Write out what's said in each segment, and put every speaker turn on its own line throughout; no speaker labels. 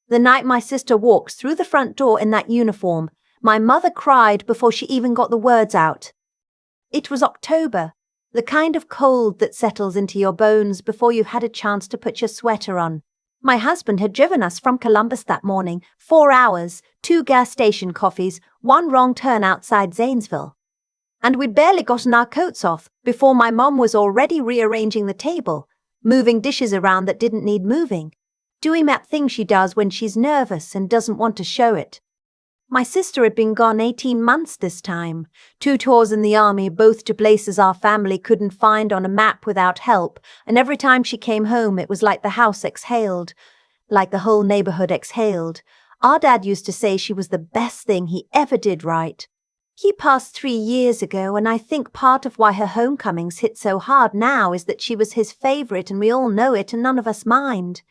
The night my sister walked through the front door in that uniform, my mother cried before she even got the words out. It was October, the kind of cold that settles into your bones before you've had a chance to put your sweater on. My husband had driven us from Columbus that morning, 4 hours, 2 gas station coffees, 1 wrong turn outside Zanesville. And we'd barely gotten our coats off before my mom was already rearranging the table, moving dishes around that didn't need moving, doing that thing she does when she's nervous and doesn't want to show it. My sister had been gone 18 months this time, 2 tours in the army, both to places our family couldn't find on a map without help, and every time she came home it was like the house exhaled, like the whole neighborhood exhaled. Our dad used to say she was the best thing he ever did right. He passed 3 years ago, and I think part of why her homecomings hit so hard now is that she was his favorite and we all know it and none of us mind.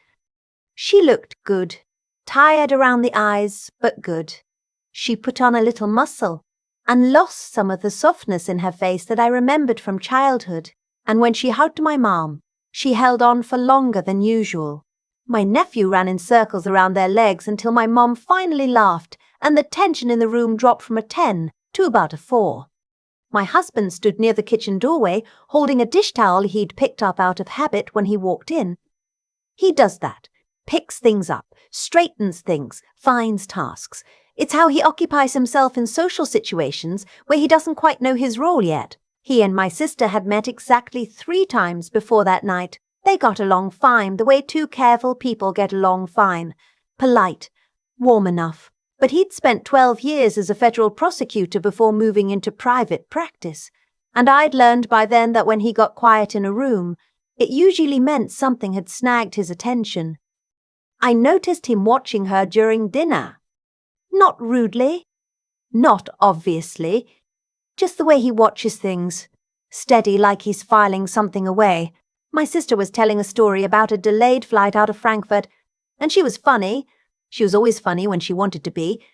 She looked good, tired around the eyes, but good. She put on a little muscle and lost some of the softness in her face that I remembered from childhood, and when she hugged my mom, she held on for longer than usual. My nephew ran in circles around their legs until my mom finally laughed, and the tension in the room dropped from a 10 to about a 4. My husband stood near the kitchen doorway, holding a dish towel he'd picked up out of habit when he walked in. He does that, picks things up, straightens things, finds tasks. It's how he occupies himself in social situations where he doesn't quite know his role yet. He and my sister had met exactly 3 times before that night. They got along fine, the way 2 careful people get along fine. Polite, warm enough. But he'd spent 12 years as a federal prosecutor before moving into private practice. And I'd learned by then that when he got quiet in a room, it usually meant something had snagged his attention. I noticed him watching her during dinner. Not rudely, not obviously, just the way he watches things, steady like he's filing something away. My sister was telling a story about a delayed flight out of Frankfurt, and she was funny. She was always funny when she wanted to be,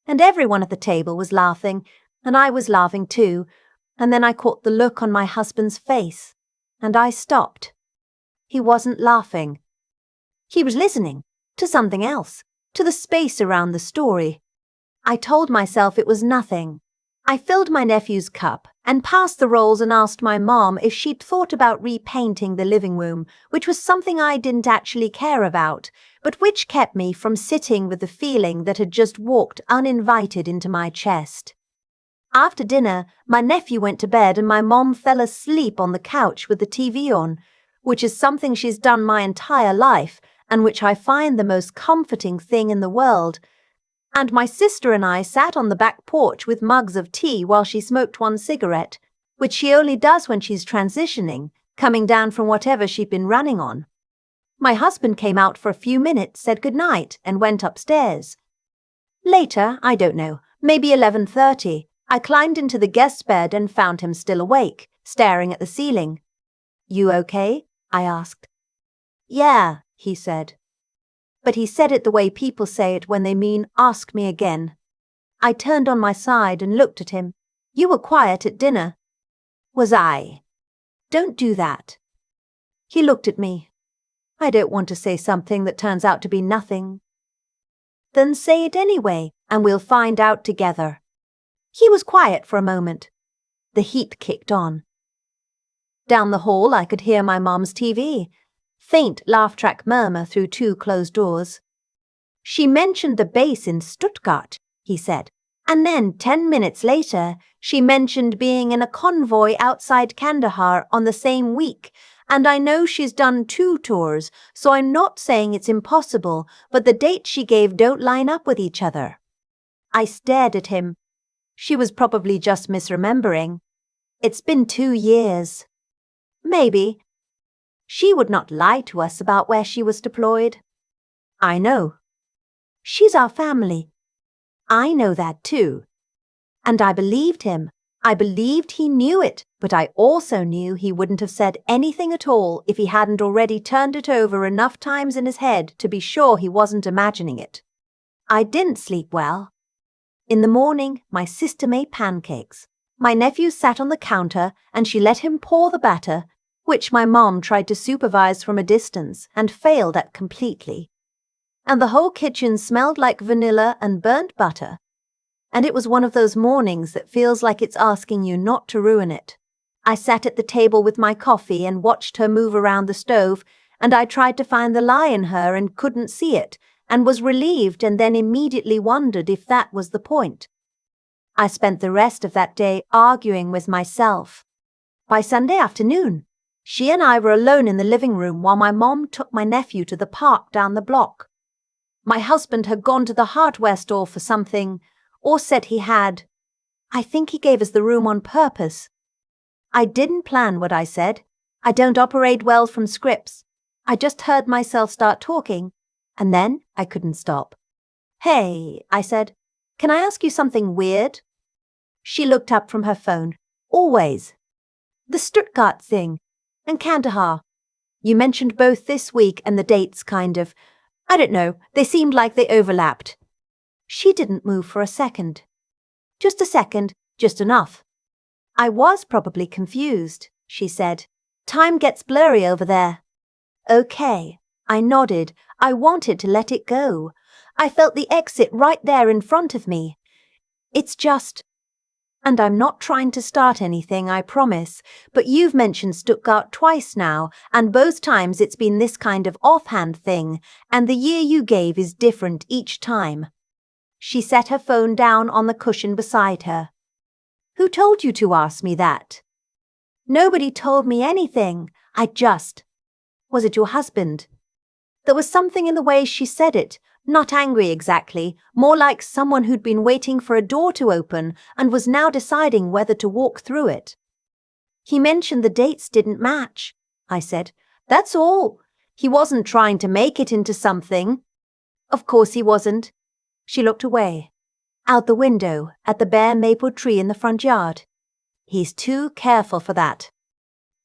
and everyone at the table was laughing, and I was laughing too, and then I caught the look on my husband's face, and I stopped. He wasn't laughing. He was listening to something else, to the space around the story. I told myself it was nothing. I filled my nephew's cup and passed the rolls and asked my mom if she'd thought about repainting the living room, which was something I didn't actually care about, but which kept me from sitting with the feeling that had just walked uninvited into my chest. After dinner, my nephew went to bed and my mom fell asleep on the couch with the TV on, which is something she's done my entire life and which I find the most comforting thing in the world. And my sister and I sat on the back porch with mugs of tea while she smoked 1 cigarette, which she only does when she's transitioning, coming down from whatever she'd been running on. My husband came out for a few minutes, said goodnight, and went upstairs. Later, I don't know, maybe 11:30, I climbed into the guest bed and found him still awake, staring at the ceiling. "You okay?" I asked. "Yeah," he said. But he said it the way people say it when they mean ask me again. I turned on my side and looked at him. "You were quiet at dinner." "Was I?" "Don't do that." He looked at me. "I don't want to say something that turns out to be nothing." "Then say it anyway, and we'll find out together." He was quiet for a moment. The heat kicked on. Down the hall I could hear my mom's TV. Faint laugh-track murmur through 2 closed doors. "She mentioned the base in Stuttgart," he said, and then 10 minutes later, she mentioned being in a convoy outside Kandahar on the same week, and I know she's done 2 tours, so I'm not saying it's impossible, but the dates she gave don't line up with each other. I stared at him. She was probably just misremembering. It's been 2 years. Maybe. She would not lie to us about where she was deployed. I know. She's our family. I know that too. And I believed him. I believed he knew it, but I also knew he wouldn't have said anything at all if he hadn't already turned it over enough times in his head to be sure he wasn't imagining it. I didn't sleep well. In the morning, my sister made pancakes. My nephew sat on the counter and she let him pour the batter, which my mom tried to supervise from a distance and failed at completely. and the whole kitchen smelled like vanilla and burnt butter. And it was one of those mornings that feels like it's asking you not to ruin it. I sat at the table with my coffee and watched her move around the stove, and I tried to find the lie in her and couldn't see it, and was relieved and then immediately wondered if that was the point. I spent the rest of that day arguing with myself. By Sunday afternoon, she and I were alone in the living room while my mom took my nephew to the park down the block. My husband had gone to the hardware store for something, or said he had. I think he gave us the room on purpose. I didn't plan what I said. I don't operate well from scripts. I just heard myself start talking, and then I couldn't stop. "Hey," I said, "can I ask you something weird?" She looked up from her phone. "Always. The Stuttgart thing, and Kandahar. You mentioned both this week and the dates kind of. I don't know, they seemed like they overlapped." She didn't move for a second. "Just a second, just enough." "I was probably confused," she said. "Time gets blurry over there." "Okay." I nodded. I wanted to let it go. I felt the exit right there in front of me. It's just... And I'm not trying to start anything, I promise, but you've mentioned Stuttgart twice now, and both times it's been this kind of offhand thing, and the year you gave is different each time. She set her phone down on the cushion beside her. "Who told you to ask me that?" "Nobody told me anything. I just... Was it your husband?" There was something in the way she said it, not angry exactly, more like someone who'd been waiting for a door to open and was now deciding whether to walk through it. "He mentioned the dates didn't match," I said. "That's all. He wasn't trying to make it into something." "Of course he wasn't." She looked away, out the window at the bare maple tree in the front yard. "He's too careful for that."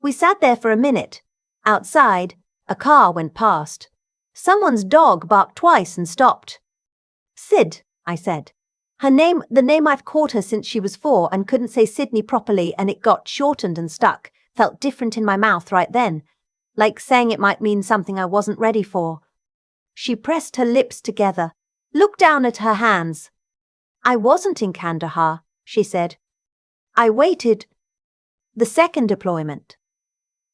We sat there for a minute. Outside, a car went past. Someone's dog barked twice and stopped. "Sid," I said. The name I've called her since she was 4 and couldn't say Sydney properly, and it got shortened and stuck, felt different in my mouth right then, like saying it might mean something I wasn't ready for. She pressed her lips together, looked down at her hands. "I wasn't in Kandahar," she said. "I waited. The second deployment.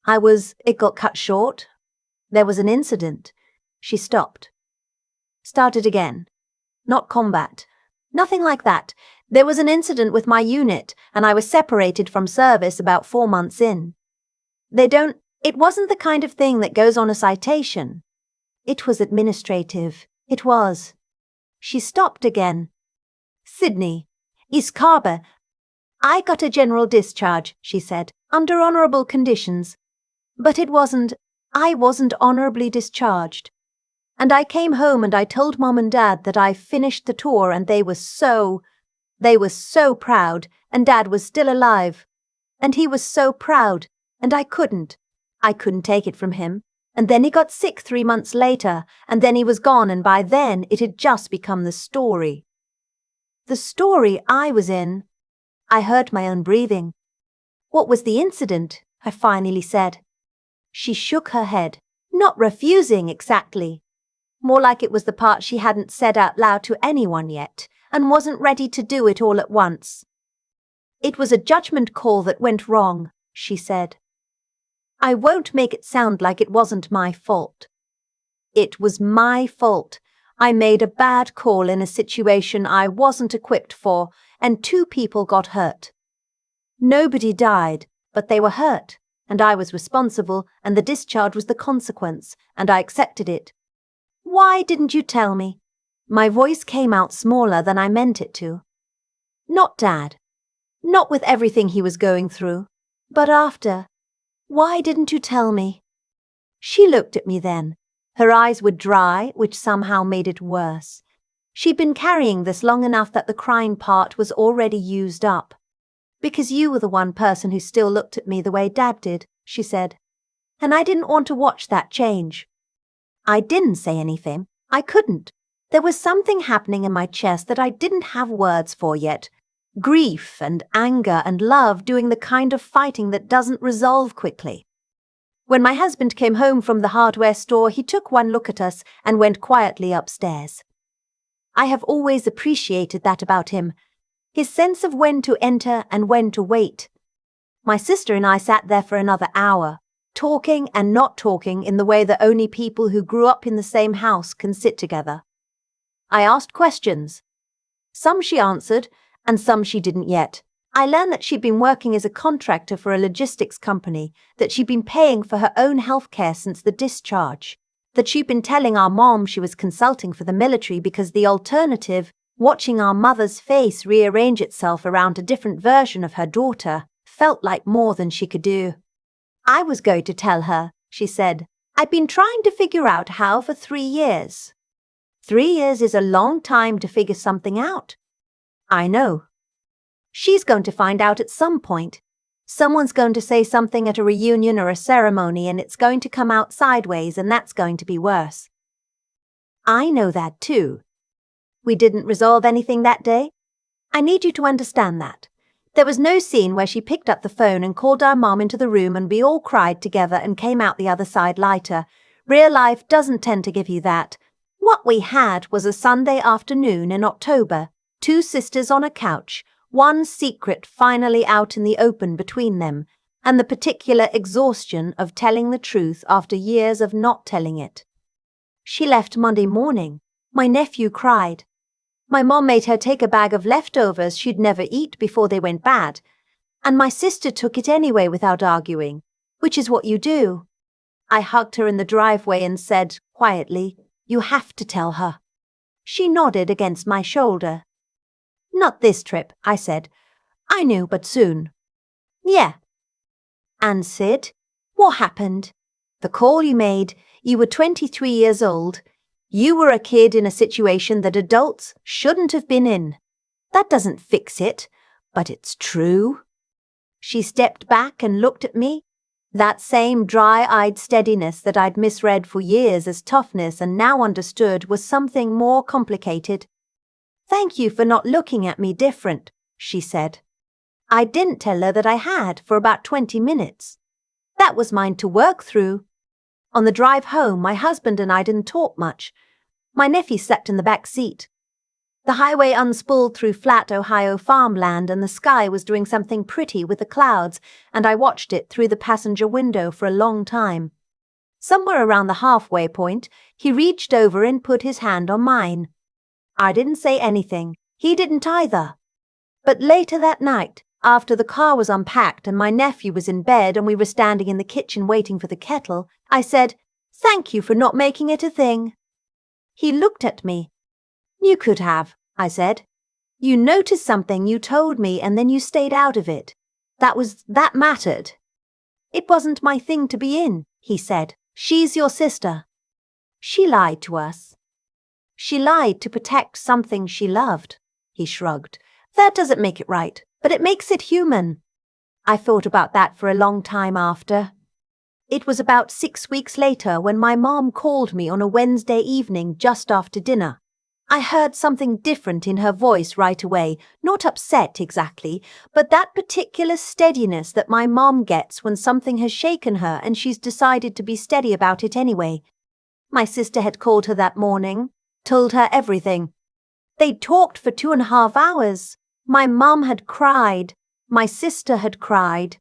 It got cut short. There was an incident." She stopped. Started again. "Not combat. Nothing like that. There was an incident with my unit, and I was separated from service about 4 months in. It wasn't the kind of thing that goes on a citation. It was administrative. It was." She stopped again. "Sydney. East Carver. I got a general discharge," she said, "under honourable conditions. But I wasn't honourably discharged. And I came home and I told Mom and Dad that I finished the tour, and they were so proud, and Dad was still alive. And he was so proud, and I couldn't take it from him. And then he got sick 3 months later, and then he was gone, and by then it had just become the story. The story I was in." I heard my own breathing. "What was the incident?" I finally said. She shook her head, not refusing exactly. More like it was the part she hadn't said out loud to anyone yet, and wasn't ready to do it all at once. "It was a judgment call that went wrong," she said. "I won't make it sound like it wasn't my fault. It was my fault. I made a bad call in a situation I wasn't equipped for, and 2 people got hurt. Nobody died, but they were hurt, and I was responsible, and the discharge was the consequence, and I accepted it. Why didn't you tell me?" My voice came out smaller than I meant it to. "Not Dad. Not with everything he was going through. But after. Why didn't you tell me?" She looked at me then. Her eyes were dry, which somehow made it worse. She'd been carrying this long enough that the crying part was already used up. "Because you were the one person who still looked at me the way Dad did," she said. "And I didn't want to watch that change." I didn't say anything. I couldn't. There was something happening in my chest that I didn't have words for yet. Grief and anger and love doing the kind of fighting that doesn't resolve quickly. When my husband came home from the hardware store, he took one look at us and went quietly upstairs. I have always appreciated that about him, his sense of when to enter and when to wait. My sister and I sat there for another hour, talking and not talking in the way that only people who grew up in the same house can sit together. I asked questions. Some she answered, and some she didn't yet. I learned that she'd been working as a contractor for a logistics company, that she'd been paying for her own healthcare since the discharge, that she'd been telling our mom she was consulting for the military because the alternative, watching our mother's face rearrange itself around a different version of her daughter, felt like more than she could do. I was going to tell her, she said. I'd been trying to figure out how for 3 years. 3 years is a long time to figure something out. I know. She's going to find out at some point. Someone's going to say something at a reunion or a ceremony and it's going to come out sideways and that's going to be worse. I know that too. We didn't resolve anything that day. I need you to understand that. There was no scene where she picked up the phone and called our mom into the room and we all cried together and came out the other side lighter. Real life doesn't tend to give you that. What we had was a Sunday afternoon in October, 2 sisters on a couch, one secret finally out in the open between them, and the particular exhaustion of telling the truth after years of not telling it. She left Monday morning. My nephew cried. My mom made her take a bag of leftovers she'd never eat before they went bad, and my sister took it anyway without arguing, which is what you do. I hugged her in the driveway and said, quietly, "You have to tell her." She nodded against my shoulder. "Not this trip," I said. "I knew, but soon." "Yeah." "And Sid? What happened? The call you made, you were 23 years old. You were a kid in a situation that adults shouldn't have been in. That doesn't fix it, but it's true." She stepped back and looked at me. That same dry-eyed steadiness that I'd misread for years as toughness and now understood was something more complicated. "Thank you for not looking at me different," she said. I didn't tell her that I had for about 20 minutes. That was mine to work through. On the drive home, my husband and I didn't talk much. My nephew slept in the back seat. The highway unspooled through flat Ohio farmland and the sky was doing something pretty with the clouds, and I watched it through the passenger window for a long time. Somewhere around the halfway point, he reached over and put his hand on mine. I didn't say anything. He didn't either. But later that night, after the car was unpacked and my nephew was in bed and we were standing in the kitchen waiting for the kettle, I said, "Thank you for not making it a thing." He looked at me. "You could have," I said. "You noticed something, you told me, and then you stayed out of it. That mattered." "It wasn't my thing to be in," he said. "She's your sister." "She lied to us." "She lied to protect something she loved," he shrugged. "That doesn't make it right, but it makes it human." I thought about that for a long time after. It was about 6 weeks later when my mom called me on a Wednesday evening just after dinner. I heard something different in her voice right away, not upset exactly, but that particular steadiness that my mom gets when something has shaken her and she's decided to be steady about it anyway. My sister had called her that morning, told her everything. They'd talked for 2.5 hours. My mom had cried. My sister had cried.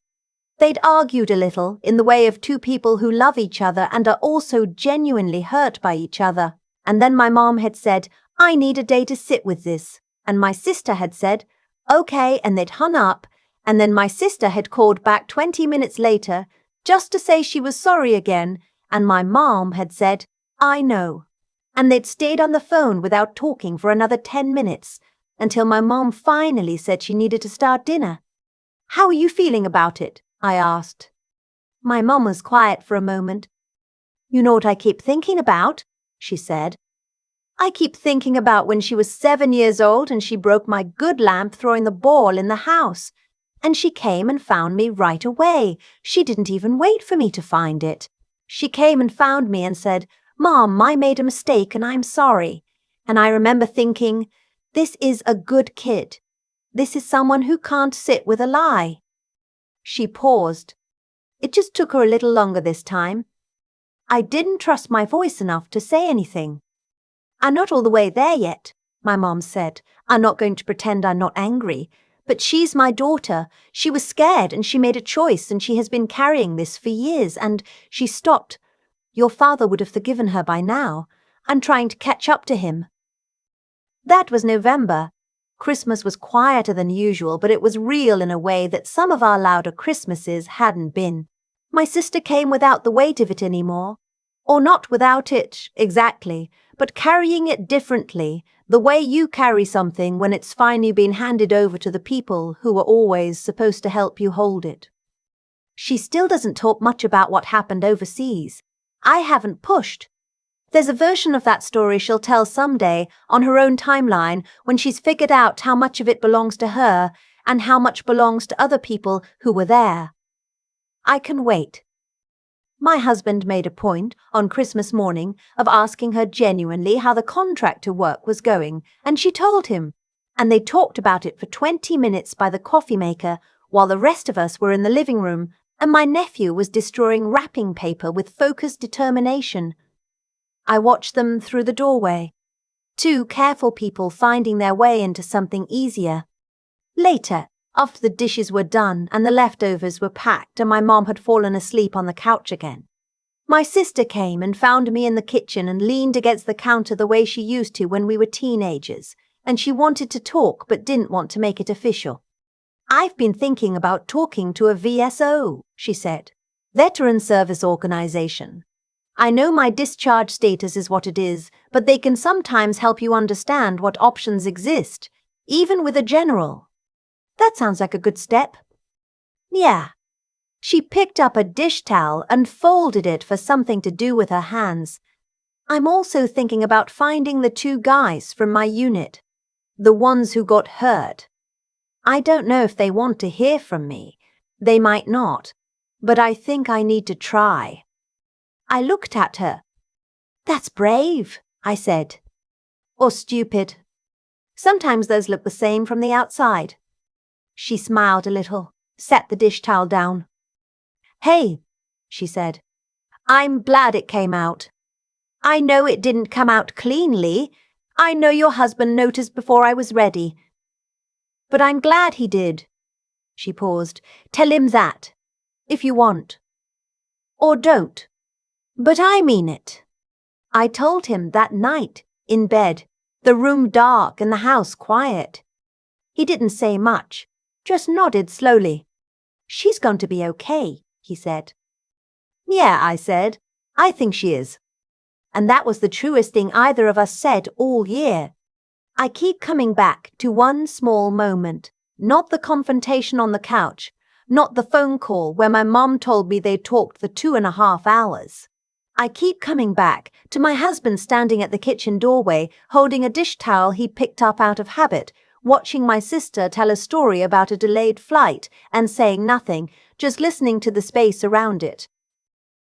They'd argued a little in the way of two people who love each other and are also genuinely hurt by each other. And then my mom had said, "I need a day to sit with this." And my sister had said, "Okay," and they'd hung up. And then my sister had called back 20 minutes later just to say she was sorry again. And my mom had said, "I know." And they'd stayed on the phone without talking for another 10 minutes until my mom finally said she needed to start dinner. "How are you feeling about it?" I asked. My mom was quiet for a moment. "You know what I keep thinking about?" she said. "I keep thinking about when she was 7 years old and she broke my good lamp throwing the ball in the house. And she came and found me right away. She didn't even wait for me to find it. She came and found me and said, 'Mom, I made a mistake and I'm sorry.' And I remember thinking, this is a good kid. This is someone who can't sit with a lie." She paused. It just took her a little longer this time. I didn't trust my voice enough to say anything. I'm not all the way there yet, my mom said. I'm not going to pretend I'm not angry. But she's my daughter. She was scared and she made a choice and she has been carrying this for years and she stopped. Your father would have forgiven her by now. I'm trying to catch up to him. That was November. Christmas was quieter than usual, but it was real in a way that some of our louder Christmases hadn't been. My sister came without the weight of it anymore. Or not without it, exactly, but carrying it differently, the way you carry something when it's finally been handed over to the people who were always supposed to help you hold it. She still doesn't talk much about what happened overseas. I haven't pushed. There's a version of that story she'll tell someday on her own timeline when she's figured out how much of it belongs to her and how much belongs to other people who were there. I can wait. My husband made a point on Christmas morning of asking her genuinely how the contractor work was going, and she told him, and they talked about it for 20 minutes by the coffee maker while the rest of us were in the living room, and my nephew was destroying wrapping paper with focused determination. I watched them through the doorway. Two careful people finding their way into something easier. Later, after the dishes were done and the leftovers were packed and my mom had fallen asleep on the couch again, my sister came and found me in the kitchen and leaned against the counter the way she used to when we were teenagers, and she wanted to talk but didn't want to make it official. I've been thinking about talking to a VSO, she said. Veteran Service Organization. I know my discharge status is what it is, but they can sometimes help you understand what options exist, even with a general. That sounds like a good step. Yeah. She picked up a dish towel and folded it for something to do with her hands. I'm also thinking about finding the two guys from my unit, the ones who got hurt. I don't know if they want to hear from me. They might not, but I think I need to try. I looked at her. That's brave, I said. Or stupid. Sometimes those look the same from the outside. She smiled a little, set the dish towel down. Hey, she said. I'm glad it came out. I know it didn't come out cleanly. I know your husband noticed before I was ready. But I'm glad he did. She paused. Tell him that, if you want. Or don't. But I mean it. I told him that night, in bed, the room dark and the house quiet. He didn't say much, just nodded slowly. She's going to be okay, he said. Yeah, I said. I think she is. And that was the truest thing either of us said all year. I keep coming back to one small moment, not the confrontation on the couch, not the phone call where my mom told me they talked for 2.5 hours. I keep coming back to my husband standing at the kitchen doorway, holding a dish towel he picked up out of habit, watching my sister tell a story about a delayed flight and saying nothing, just listening to the space around it.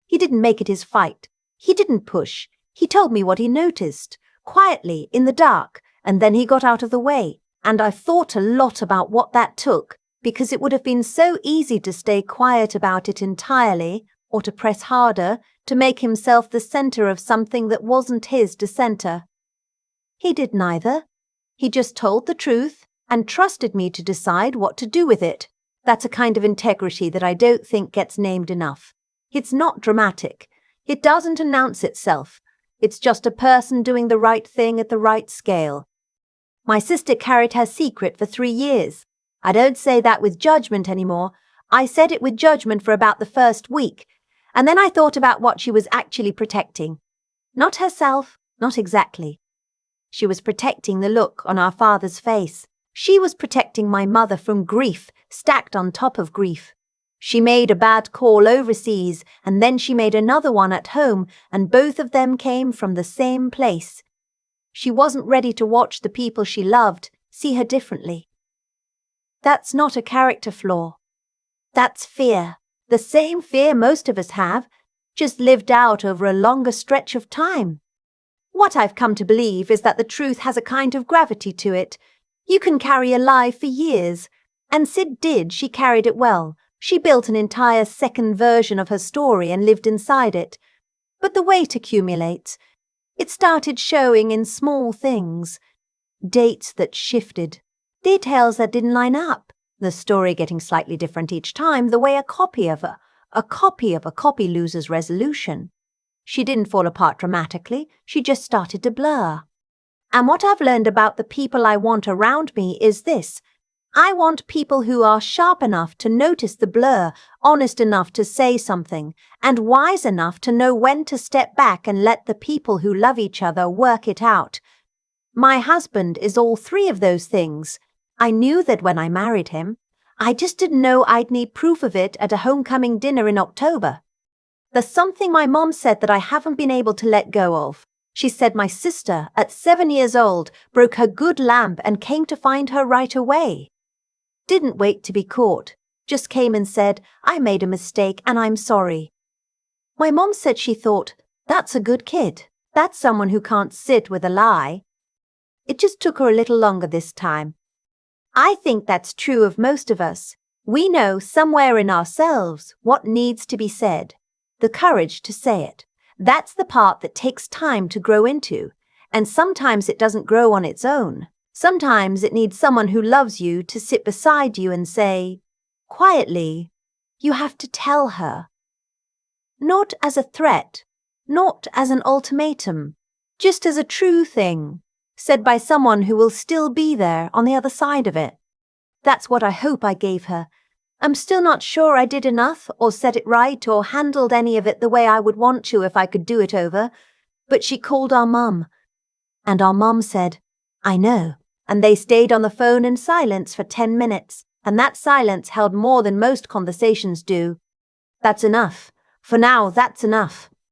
He didn't make it his fight. He didn't push. He told me what he noticed, quietly, in the dark, and then he got out of the way. And I've thought a lot about what that took, because it would have been so easy to stay quiet about it entirely, or to press harder, to make himself the center of something that wasn't his to center. He did neither. He just told the truth and trusted me to decide what to do with it. That's a kind of integrity that I don't think gets named enough. It's not dramatic. It doesn't announce itself. It's just a person doing the right thing at the right scale. My sister carried her secret for 3 years. I don't say that with judgment anymore. I said it with judgment for about the first week, and then I thought about what she was actually protecting. Not herself, not exactly. She was protecting the look on our father's face. She was protecting my mother from grief, stacked on top of grief. She made a bad call overseas, and then she made another one at home, and both of them came from the same place. She wasn't ready to watch the people she loved see her differently. That's not a character flaw. That's fear. The same fear most of us have, just lived out over a longer stretch of time. What I've come to believe is that the truth has a kind of gravity to it. You can carry a lie for years, and Sid did. She carried it well. She built an entire second version of her story and lived inside it. But the weight accumulates. It started showing in small things. Dates that shifted. Details that didn't line up. The story getting slightly different each time, the way a copy of a copy loses resolution. She didn't fall apart dramatically, she just started to blur. And what I've learned about the people I want around me is this. I want people who are sharp enough to notice the blur, honest enough to say something, and wise enough to know when to step back and let the people who love each other work it out. My husband is all three of those things. I knew that when I married him. I just didn't know I'd need proof of it at a homecoming dinner in October. There's something my mom said that I haven't been able to let go of. She said my sister, at 7 years old, broke her good lamp and came to find her right away. Didn't wait to be caught, just came and said, I made a mistake and I'm sorry. My mom said she thought, that's a good kid. That's someone who can't sit with a lie. It just took her a little longer this time. I think that's true of most of us. We know somewhere in ourselves what needs to be said. The courage to say it. That's the part that takes time to grow into. And sometimes it doesn't grow on its own. Sometimes it needs someone who loves you to sit beside you and say, quietly, you have to tell her. Not as a threat, not as an ultimatum, just as a true thing, said by someone who will still be there on the other side of it. That's what I hope I gave her. I'm still not sure I did enough or said it right or handled any of it the way I would want to if I could do it over. But she called our mum. And our mum said, I know. And they stayed on the phone in silence for 10 minutes. And that silence held more than most conversations do. That's enough. For now, that's enough.